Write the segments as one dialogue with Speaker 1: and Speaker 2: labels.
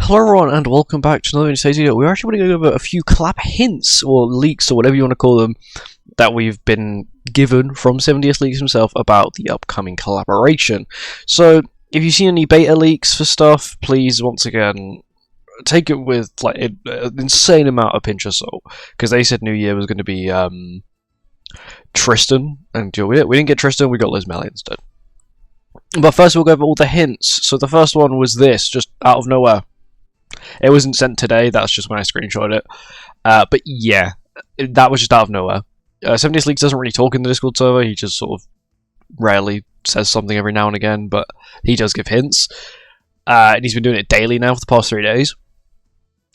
Speaker 1: Hello everyone and welcome back to another video. We're actually going to go over a few COLLAB hints or leaks or whatever you want to call them that we've been given from 70th Leaks himself about the upcoming collaboration. So if you've seen any beta leaks for stuff, please once again take it with like an insane amount of pinch of salt, because they said New Year was going to be Tristan, and we didn't get Tristan, we got Liz Melly instead. But first we'll go over all the hints. So the first one was this, just out of nowhere. It wasn't sent today, that's just when I screenshot it. But yeah, that was just out of nowhere. 70th Leaks doesn't really talk in the Discord server, he just sort of rarely says something every now and again, but he does give hints. And he's been doing it daily now for the past 3 days.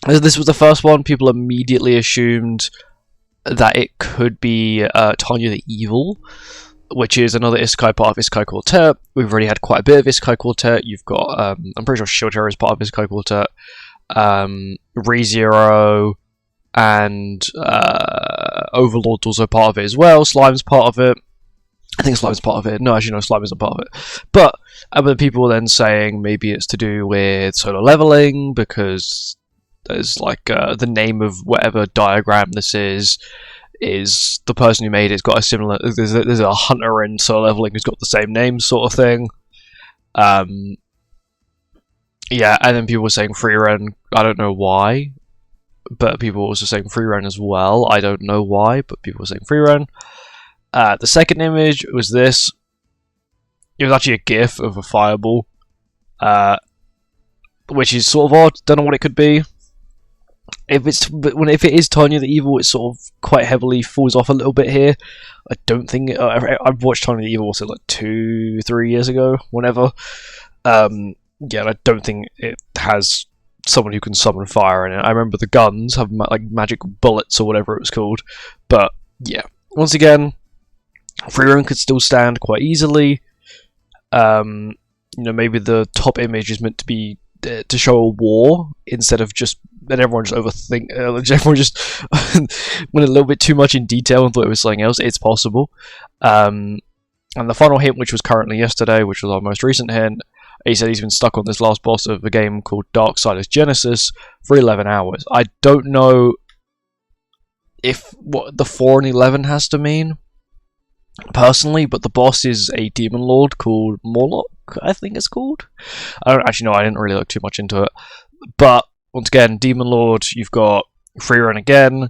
Speaker 1: As this was the first one, people immediately assumed that it could be Tanya the Evil, which is another Isekai part of Isekai Quartet. We've already had quite a bit of Isekai Quartet. You've got, I'm pretty sure Shield Hero is part of Isekai Quartet. ReZero and Overlord's also part of it as well. Slime's part of it. I think Slime's part of it. No, actually, no, Slime isn't part of it. But other people then saying maybe it's to do with solo leveling, because there's like the name of whatever diagram this is the person who made it's got a similar. There's a hunter in solo leveling who's got the same name, sort of thing. Yeah, and then people were saying free run. I don't know why, but people were also saying free run as well. I don't know why, but people were saying free run. The second image was this. It was actually a GIF of a fireball, which is sort of odd. Don't know what it could be. If it is Tanya the Evil, it sort of quite heavily falls off a little bit here. I don't think I've watched Tanya the Evil also like 2-3 years ago, whenever. Yeah, I don't think it has someone who can summon fire in it. I remember the guns have like magic bullets or whatever it was called, but yeah. Once again, free run could still stand quite easily. You know, maybe the top image is meant to be to show a war instead of just. And everyone just overthink. Everyone just went a little bit too much in detail and thought it was something else. It's possible. And the final hint, which was currently yesterday, which was our most recent hint, he said he's been stuck on this last boss of a game called Darksiders Genesis for 11 hours. I don't know if what the 4 and 11 has to mean, personally, but the boss is a demon lord called Morlock, I think it's called. I don't actually know, I didn't really look too much into it. But once again, Demon Lord, you've got free run again.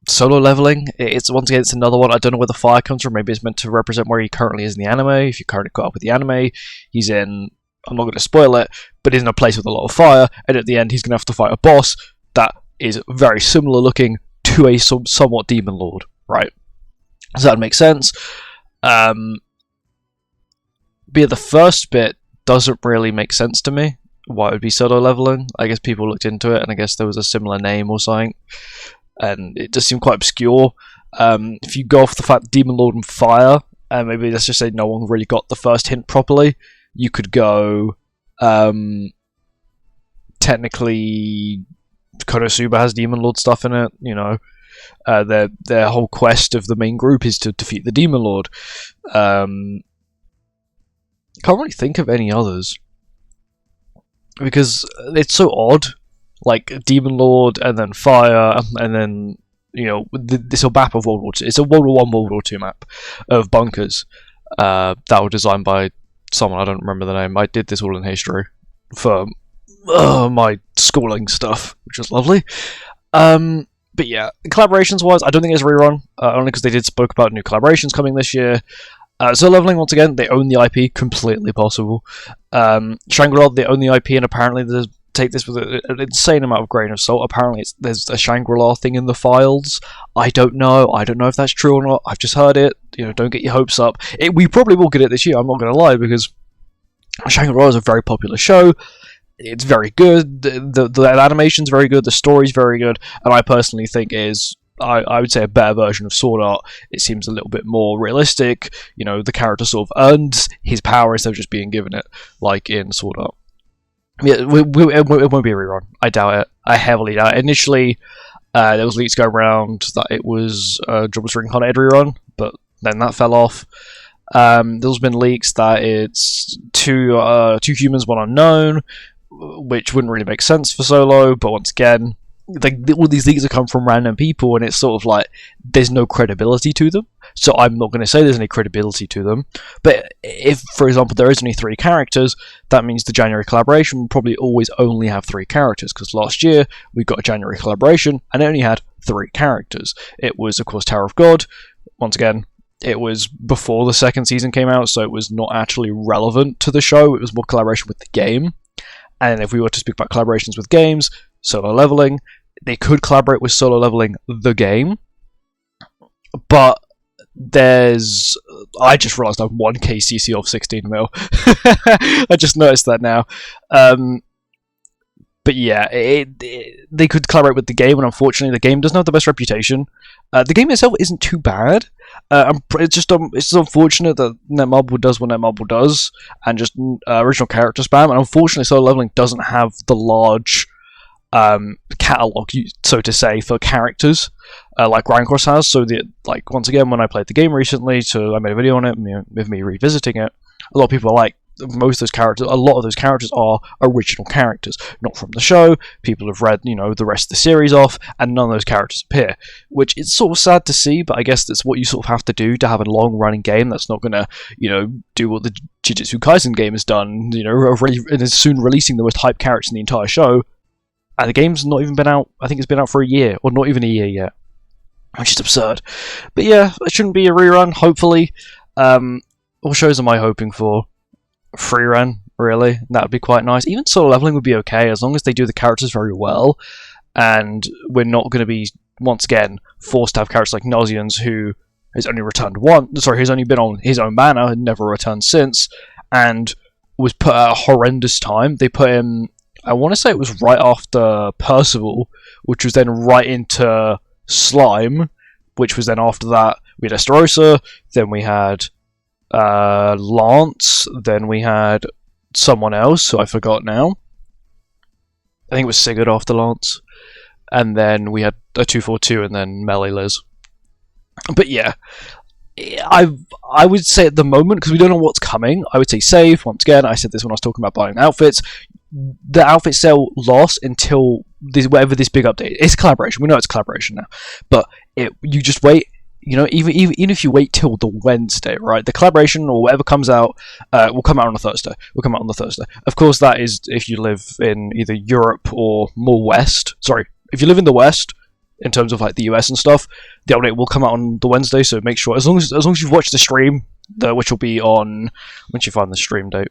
Speaker 1: Solo leveling, it's once again, it's another one. I don't know where the fire comes from. Maybe it's meant to represent where he currently is in the anime. If you currently caught up with the anime, he's in, I'm not going to spoil it, but he's in a place with a lot of fire, and at the end he's going to have to fight a boss that is very similar looking to a somewhat Demon Lord, right? Does that make sense? But yeah, the first bit doesn't really make sense to me. Why it would be solo leveling? I guess people looked into it, and I guess there was a similar name or something, and it just seemed quite obscure. If you go off the fact Demon Lord and Fire, and maybe let's just say no one really got the first hint properly, you could go. Technically, Konosuba has Demon Lord stuff in it. You know, their whole quest of the main group is to defeat the Demon Lord. Can't really think of any others. Because it's so odd, like Demon Lord and then Fire, and then, you know, this whole map of World War II. It's a World War I, World War II map of bunkers that were designed by someone, I don't remember the name. I did this all in history for my schooling stuff, which was lovely. But yeah, collaborations-wise, I don't think it's a rerun, only because they did spoke about new collaborations coming this year. So leveling, once again, they own the IP, completely possible. Shangri-La, they own the IP, and apparently take this with an insane amount of grain of salt. Apparently there's a Shangri-La thing in the files. I don't know if that's true or not. I've just heard it. You know, don't get your hopes up. We probably will get it this year, I'm not going to lie, because Shangri-La is a very popular show. It's very good. The animation's very good. The story's very good. And I personally think it is, I would say, a better version of Sword Art. It seems a little bit more realistic. You know, the character sort of earns his power instead of just being given it, like in Sword Art. Yeah, it won't be a rerun. I doubt it. I heavily doubt it. Initially, there was leaks going around that it was a Jobless Ring Hunter rerun, but then that fell off. There's been leaks that it's two humans, one unknown, which wouldn't really make sense for solo. But once again, all these leaks have come from random people, and it's sort of like there's no credibility to them. So I'm not going to say there's any credibility to them. But if, for example, there is only 3 characters, that means the January collaboration will probably always only have 3 characters, because last year we got a January collaboration and it only had 3 characters. It was, of course, Tower of God. Once again, it was before the 2nd season came out, so it was not actually relevant to the show. It was more collaboration with the game. And if we were to speak about collaborations with games, Solo Leveling, they could collaborate with Solo Leveling the game, but I just realised I'm 1k CC off 16 mil. I just noticed that now. But yeah, they could collaborate with the game, and unfortunately the game doesn't have the best reputation. The game itself isn't too bad. It's just unfortunate that Netmarble does what Netmarble does, and just original character spam, and unfortunately Solo Leveling doesn't have the large catalog, so to say, for characters like Grindcross has. So once again, when I played the game recently, so I made a video on it with me revisiting it, a lot of people are like, a lot of those characters are original characters, not from the show. People have read, the rest of the series off, and none of those characters appear, which is sort of sad to see, but I guess that's what you sort of have to do to have a long-running game that's not going to, do what the Jujutsu Kaisen game has done, and is soon releasing the most hyped characters in the entire show, and the game's not even been out. I think it's been out for a year, or not even a year yet, which is absurd. But yeah, it shouldn't be a rerun, hopefully. What shows am I hoping for? Free run, really? That would be quite nice. Even Solo Leveling would be okay, as long as they do the characters very well, and we're not going to be, once again, forced to have characters like Nauseans, who has only returned he's only been on his own banner and never returned since, and was put at a horrendous time. They put him, I want to say it was right after Percival, which was then right into Slime, which was then after that we had Estarossa, then we had Lance, then we had someone else who I forgot now. I think it was Sigurd after Lance, and then we had a 242, and then Melee Liz. But yeah, I would say at the moment, because we don't know what's coming, I would say save. Once again, I said this when I was talking about buying outfits. The outfit sale lost until whatever this big update. It's collaboration. We know it's collaboration now, but you just wait. Even if you wait till the Wednesday, right? The collaboration or whatever comes out will come out on a Thursday. Of course, that is if you live in either Europe or more West. Sorry, if you live in the West, in terms of like the US and stuff, the update will come out on the Wednesday. So make sure, as long as you've watched the stream, which will be on, once you find the stream date.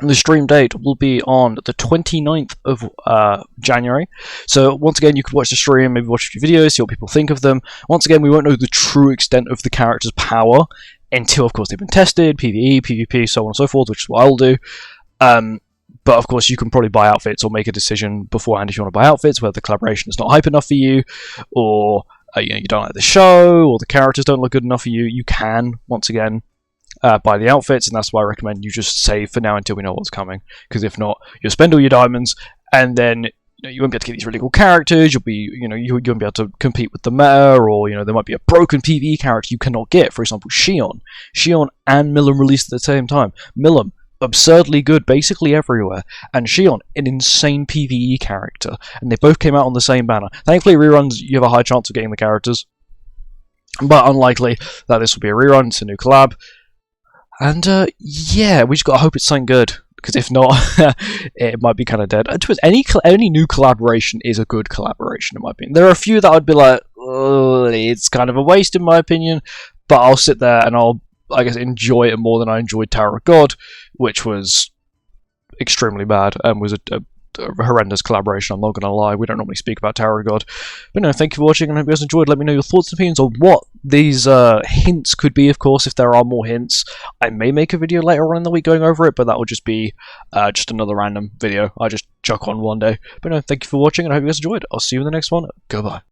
Speaker 1: The stream date will be on the 29th of January. So once again, you could watch the stream, maybe watch a few videos, see what people think of them. Once again, we won't know the true extent of the character's power until, of course, they've been tested, PvE, PvP, so on and so forth, which is what I'll do. But of course, you can probably buy outfits or make a decision beforehand if you want to buy outfits, whether the collaboration is not hype enough for you, or you don't like the show, or the characters don't look good enough for you. You can, once again, buy the outfits, and that's why I recommend you just save for now until we know what's coming, because if not, you'll spend all your diamonds, and then you won't be able to get these really cool characters. You won't be able to compete with the meta, or there might be a broken PvE character you cannot get. For example, Shion and Milim released at the same time. Milim, absurdly good basically everywhere, and Shion, an insane PvE character, and they both came out on the same banner. Thankfully, reruns, you have a high chance of getting the characters, but unlikely that this will be a rerun. It's a new collab. And yeah, we just gotta hope it's something good, because if not, it might be kind of dead. Any new collaboration is a good collaboration, in my opinion. There are a few that I'd be like, oh, it's kind of a waste, in my opinion, but I'll sit there and I'll, I guess, enjoy it more than I enjoyed Tower of God, which was extremely bad and was a horrendous collaboration. I'm not going to lie, we don't normally speak about Tower of God. But no, thank you for watching, and I hope you guys enjoyed. Let me know your thoughts and opinions on what these hints could be. Of course, if there are more hints, I may make a video later on in the week going over it, but that will just be just another random video I just chuck on one day. But no, thank you for watching, and I hope you guys enjoyed. I'll see you in the next one. Goodbye.